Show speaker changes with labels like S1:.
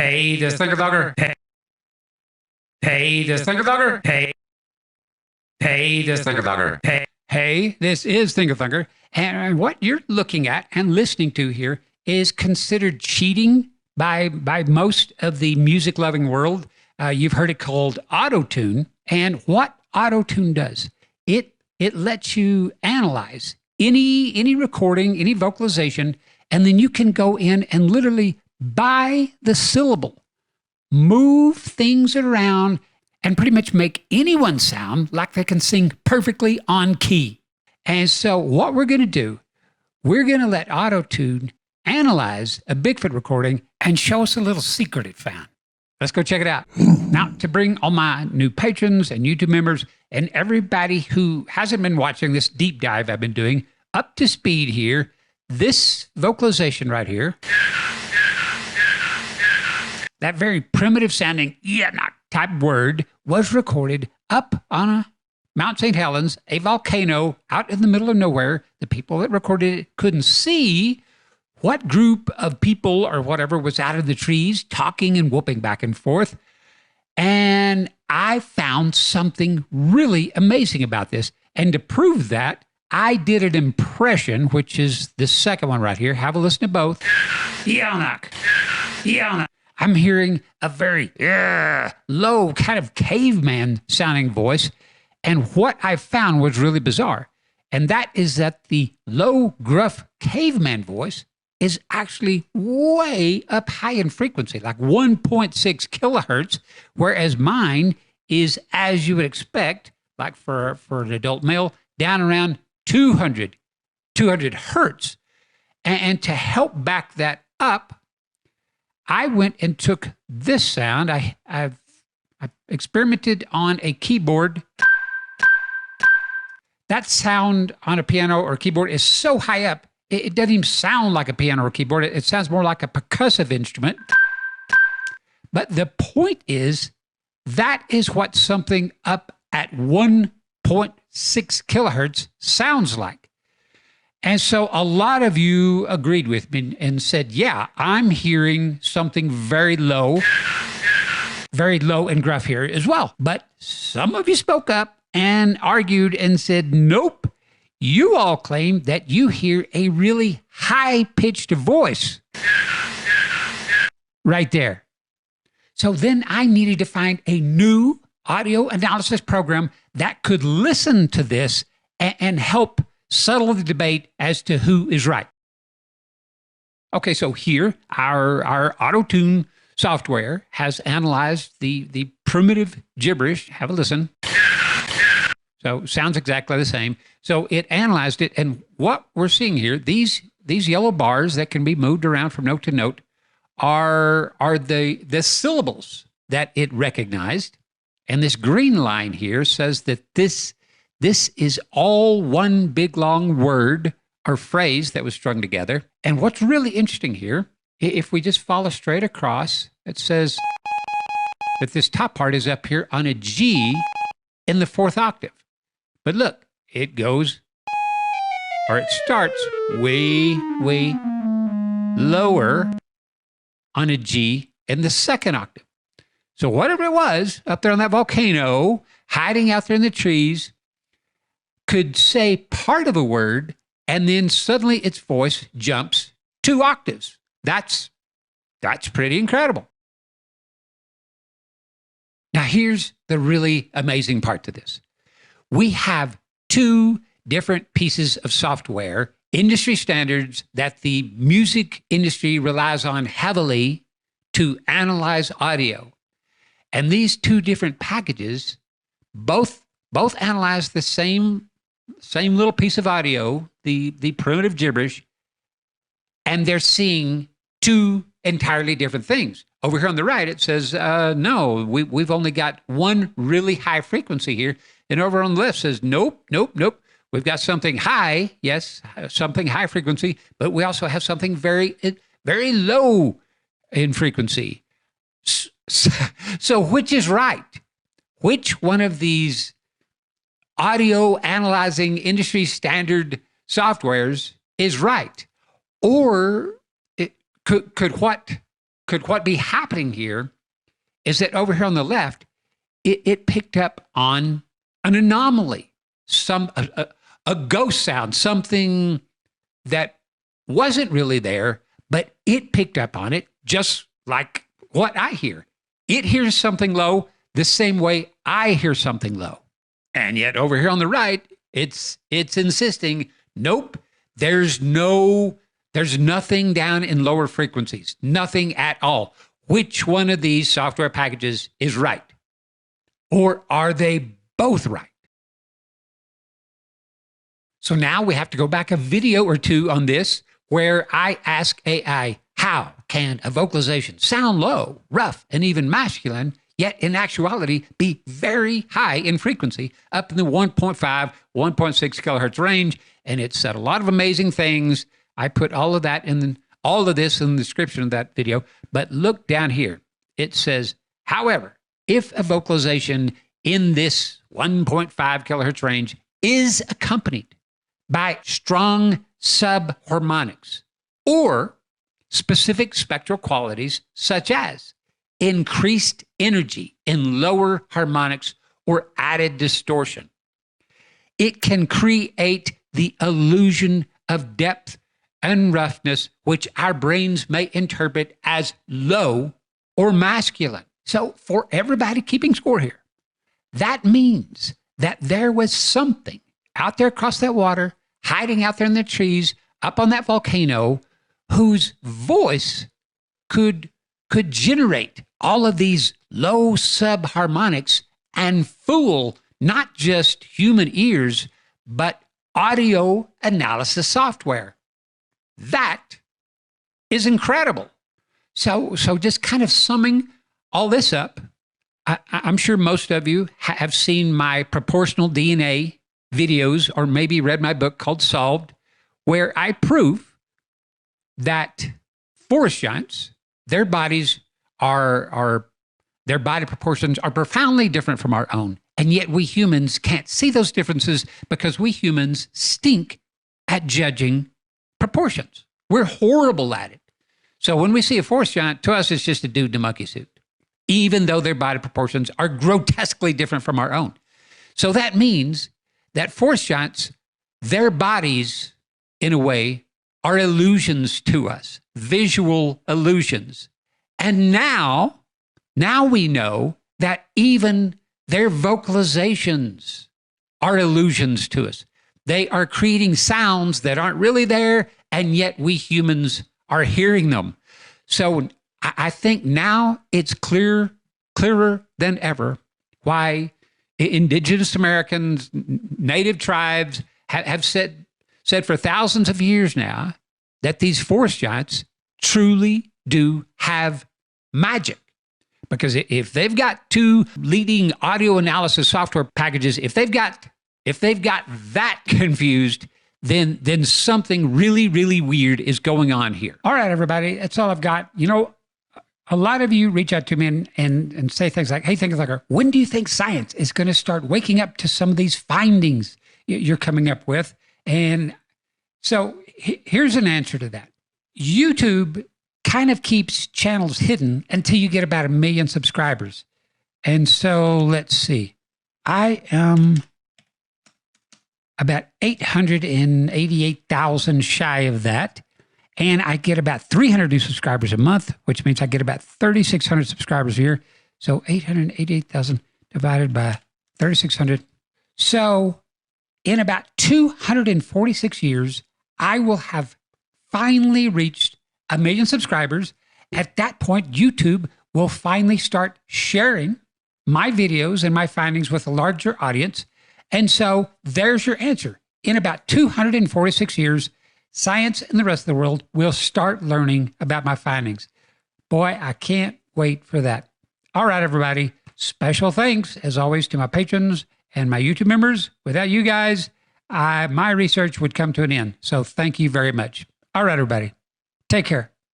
S1: Hey, this ThinkerThunker. Hey, this ThinkerThunker. Hey, this ThinkerThunker. Hey, this is ThinkerThunker. And what you're looking at and listening to here is considered cheating by most of the music-loving world. You've heard it called Autotune. And what Autotune does, it lets you analyze any recording, any vocalization, and then you can go in and literally by the syllable, move things around and pretty much make anyone sound like they can sing perfectly on key. And so what we're going to do, we're going to let Autotune analyze a Bigfoot recording and show us a little secret it found. Let's go check it out. Now, to bring all my new patrons and YouTube members and everybody who hasn't been watching this deep dive I've been doing up to speed here, this vocalization right here, that very primitive sounding type word was recorded up on a Mount St. Helens, a volcano out in the middle of nowhere. The people that recorded it couldn't see what group of people or whatever was out of the trees talking and whooping back and forth. And I found something really amazing about this. And to prove that, I did an impression, which is the second one right here. Have a listen to both. I'm hearing a very low kind of caveman sounding voice. And what I found was really bizarre. And that is that the low, gruff caveman voice is actually way up high in frequency, like 1.6 kilohertz, whereas mine is, as you would expect, like for an adult male, down around 200 hertz. And to help back that up, I went and took this sound. I've experimented on a keyboard. That sound on a piano or keyboard is so high up, it doesn't even sound like a piano or keyboard. It sounds more like a percussive instrument. But the point is, that is what something up at 1.6 kilohertz sounds like. And so a lot of you agreed with me and said, yeah, I'm hearing something very low and gruff here as well. But some of you spoke up and argued and said, nope, you all claim that you hear a really high-pitched voice right there. So then I needed to find a new audio analysis program that could listen to this and help settle the debate as to who is right. Okay, so here, our Autotune software has analyzed the primitive gibberish. Have a listen. So sounds exactly the same. So it analyzed it, and what we're seeing here, these yellow bars that can be moved around from note to note are the syllables that it recognized. And this green line here says that this is all one big long word or phrase that was strung together. And what's really interesting here, if we just follow straight across, it says that this top part is up here on a G in the fourth octave. But look, it goes, or it starts way lower on a G in the second octave. So whatever it was up there on that volcano, hiding out there in the trees, could say part of a word, and then suddenly its voice jumps 2 octaves. That's pretty incredible. Now here's the really amazing part to this. We have 2 different pieces of software, industry standards that the music industry relies on heavily to analyze audio. And these 2 different packages both analyze the same little piece of audio, the primitive gibberish, and they're seeing 2 entirely different things. Over here on the right, it says, no, we've only got one really high frequency here. And over on the left says, nope. We've got something high, yes, something high frequency, but we also have something very low in frequency. So which is right? Which one of these audio analyzing industry standard softwares is right? Or could what could what be happening here is that over here on the left, it picked up on an anomaly, a ghost sound, something that wasn't really there, but it picked up on it just like what I hear. It hears something low the same way I hear something low. And yet over here on the right, it's insisting, nope, there's nothing down in lower frequencies, nothing at all. Which one of these software packages is right? Or are they both right? So now we have to go back a video or two on this where I ask AI, how can a vocalization sound low, rough, and even masculine, yet in actuality be very high in frequency, up in the 1.5, 1.6 kilohertz range? And it said a lot of amazing things. I put all of this in the description of that video. But look down here. It says, however, if a vocalization in this 1.5 kilohertz range is accompanied by strong subharmonics or specific spectral qualities such as increased energy in lower harmonics or added distortion, it can create the illusion of depth and roughness, which our brains may interpret as low or masculine. So for everybody keeping score here, that means that there was something out there across that water, hiding out there in the trees, up on that volcano, whose voice could generate all of these low subharmonics and fool not just human ears, but audio analysis software. That is incredible. So just kind of summing all this up, I'm sure most of you have seen my proportional DNA videos or maybe read my book called Solved, where I prove that forest giants, their bodies their body proportions are profoundly different from our own. And yet we humans can't see those differences because we humans stink at judging proportions. We're horrible at it. So when we see a forest giant, to us, it's just a dude in a monkey suit, even though their body proportions are grotesquely different from our own. So that means that forest giants, their bodies, in a way, are illusions to us, visual illusions. And now we know that even their vocalizations are illusions to us. They are creating sounds that aren't really there, and yet we humans are hearing them. So I think now it's clearer than ever why indigenous Americans, native tribes have said for thousands of years now that these forest giants truly do have magic. Because if they've got two leading audio analysis software packages, if they've got that confused, then something really, really weird is going on here. All right, everybody, that's all I've got. You know, a lot of you reach out to me and say things like, hey, ThinkerThunker, when do you think science is going to start waking up to some of these findings you're coming up with? And so here's an answer to that. YouTube kind of keeps channels hidden until you get about 1 million subscribers. And so let's see. I am about 888,000 shy of that. And I get about 300 new subscribers a month, which means I get about 3,600 subscribers a year. So 888,000 divided by 3,600. So in about 246 years, I will have finally reached 1 million subscribers. At that point, YouTube will finally start sharing my videos and my findings with a larger audience. And so there's your answer. In about 246 years, science and the rest of the world will start learning about my findings. Boy, I can't wait for that. All right, everybody. Special thanks, as always, to my patrons and my YouTube members. Without you guys, my research would come to an end. So thank you very much. All right, everybody. Take care.